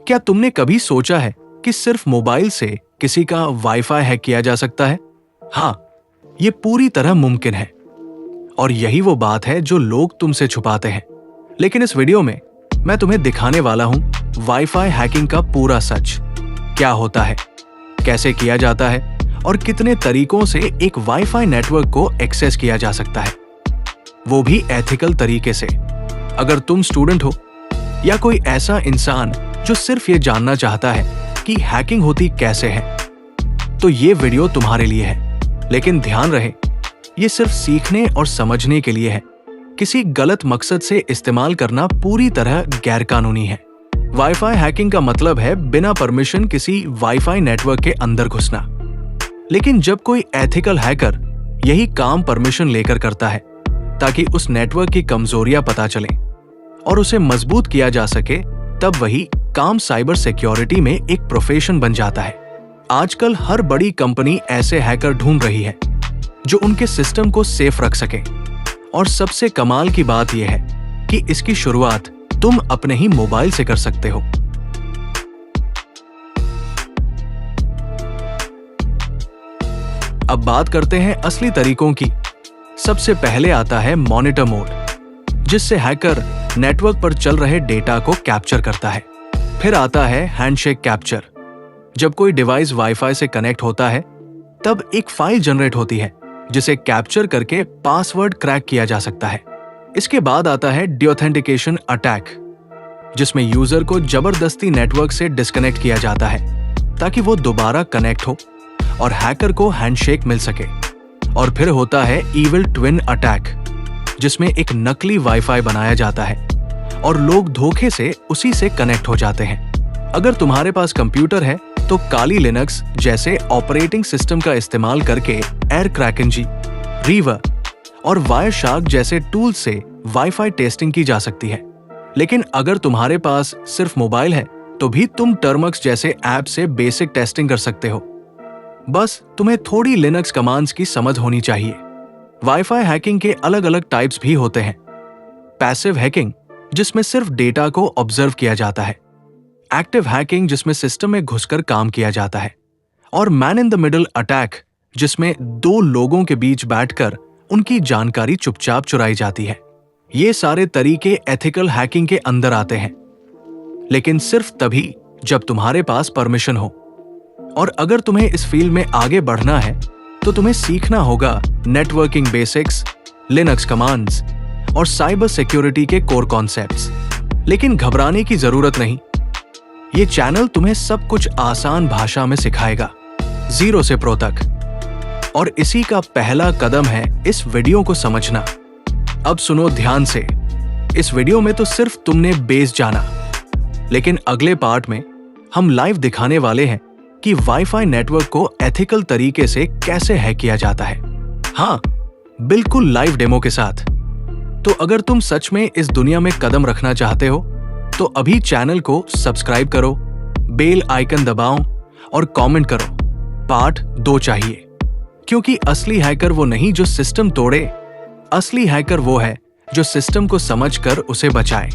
क्या तुमने कभी सोचा है कि सिर्फ मोबाइल से किसी का वाईफाई हैक किया जा सकता है? हाँ, ये पूरी तरह मुमकिन है। और यही वो बात है जो लोग तुमसे छुपाते हैं। लेकिन इस वीडियो में मैं तुम्हें दिखाने वाला हूं वाईफाई हैकिंग का पूरा सच। क्या होता है, कैसे किया जाता है और कितने तरीकों से एक वाईफाई नेटवर्क को एक्सेस किया जा सकता है, वो भी एथिकल तरीके से। अगर तुम स्टूडेंट हो या कोई ऐसा इंसान जो सिर्फ ये जानना चाहता है कि हैकिंग होती कैसे है, तो ये वीडियो तुम्हारे लिए है। लेकिन ध्यान रहे, ये सिर्फ सीखने और समझने के लिए है। किसी गलत मकसद से इस्तेमाल करना पूरी तरह गैरकानूनी है। वाईफाई हैकिंग का मतलब है बिना परमिशन किसी वाईफाई नेटवर्क के अंदर घुसना। लेकिन जब कोई एथिकल हैकर यही काम परमिशन लेकर करता है ताकि उस नेटवर्क की कमजोरियां पता चलें और उसे मजबूत किया जा सके, तब वही काम साइबर सिक्योरिटी में एक प्रोफेशन बन जाता है। आजकल हर बड़ी कंपनी ऐसे हैकर ढूंढ रही है जो उनके सिस्टम को सेफ रख सके। और सबसे कमाल की बात यह है कि इसकी शुरुआत तुम अपने ही मोबाइल से कर सकते हो। अब बात करते हैं असली तरीकों की। सबसे पहले आता है मॉनिटर मोड, जिससे हैकर नेटवर्क पर चल रहे डेटा को कैप्चर करता है। फिर आता है हैंडशेक कैप्चर। जब कोई डिवाइस वाईफाई से कनेक्ट होता है, तब एक फाइल जनरेट होती है जिसे कैप्चर करके पासवर्ड क्रैक किया जा सकता है। इसके बाद आता है डीऑथेंटिकेशन अटैक, जिसमें यूजर को जबरदस्ती नेटवर्क से डिस्कनेक्ट किया जाता है ताकि वो दोबारा कनेक्ट हो और हैकर को हैंडशेक मिल सके। और फिर होता है इविल ट्विन अटैक, जिसमें एक नकली वाईफाई बनाया जाता है और लोग धोखे से उसी से कनेक्ट हो जाते हैं। अगर तुम्हारे पास कंप्यूटर है तो काली लिनक्स जैसे ऑपरेटिंग सिस्टम का इस्तेमाल करके एयरक्रैकेंजी, रीवर और वायरशार्क जैसे टूल से वाईफाई टेस्टिंग की जा सकती है। लेकिन अगर तुम्हारे पास सिर्फ मोबाइल है तो भी तुम टर्मक्स जैसे ऐप से बेसिक टेस्टिंग कर सकते हो। बस तुम्हें थोड़ी लिनक्स कमांड्स की समझ होनी चाहिए। वाईफाई हैकिंग के अलग अलग टाइप्स भी होते हैं। पैसिव हैकिंग, जिसमें सिर्फ डेटा को ऑब्जर्व किया जाता है। एक्टिव हैकिंग, जिसमें सिस्टम में घुसकर काम किया जाता है। और man in the middle attack, जिसमें दो लोगों के बीच बैठकर उनकी जानकारी चुपचाप चुराई जाती है। ये सारे तरीके एथिकल हैकिंग के अंदर आते हैं, लेकिन सिर्फ तभी जब तुम्हारे पास परमिशन हो। और अगर तुम्हें इस फील्ड में आगे बढ़ना है तो तुम्हें सीखना होगा नेटवर्किंग बेसिक्स, लिनक्स कमांड्स और साइबर सिक्योरिटी के कोर कॉन्सेप्ट्स। लेकिन घबराने की जरूरत नहीं, ये चैनल तुम्हें सब कुछ आसान भाषा में सिखाएगा, जीरो से प्रो तक। और इसी का पहला कदम है इस वीडियो को समझना। अब सुनो ध्यान से। इस वीडियो में तो सिर्फ तुमने बेस जाना, लेकिन अगले पार्ट में हम लाइव दिखाने वाले हैं कि वाईफाई नेटवर्क को एथिकल तरीके से कैसे हैक किया जाता है। हाँ, बिल्कुल लाइव डेमो के साथ। तो अगर तुम सच में इस दुनिया में कदम रखना चाहते हो तो अभी चैनल को सब्सक्राइब करो, बेल आइकन दबाओ और कमेंट करो पार्ट 2 चाहिए। क्योंकि असली हैकर वो नहीं जो सिस्टम तोड़े, असली हैकर वो है जो सिस्टम को समझकर उसे बचाए।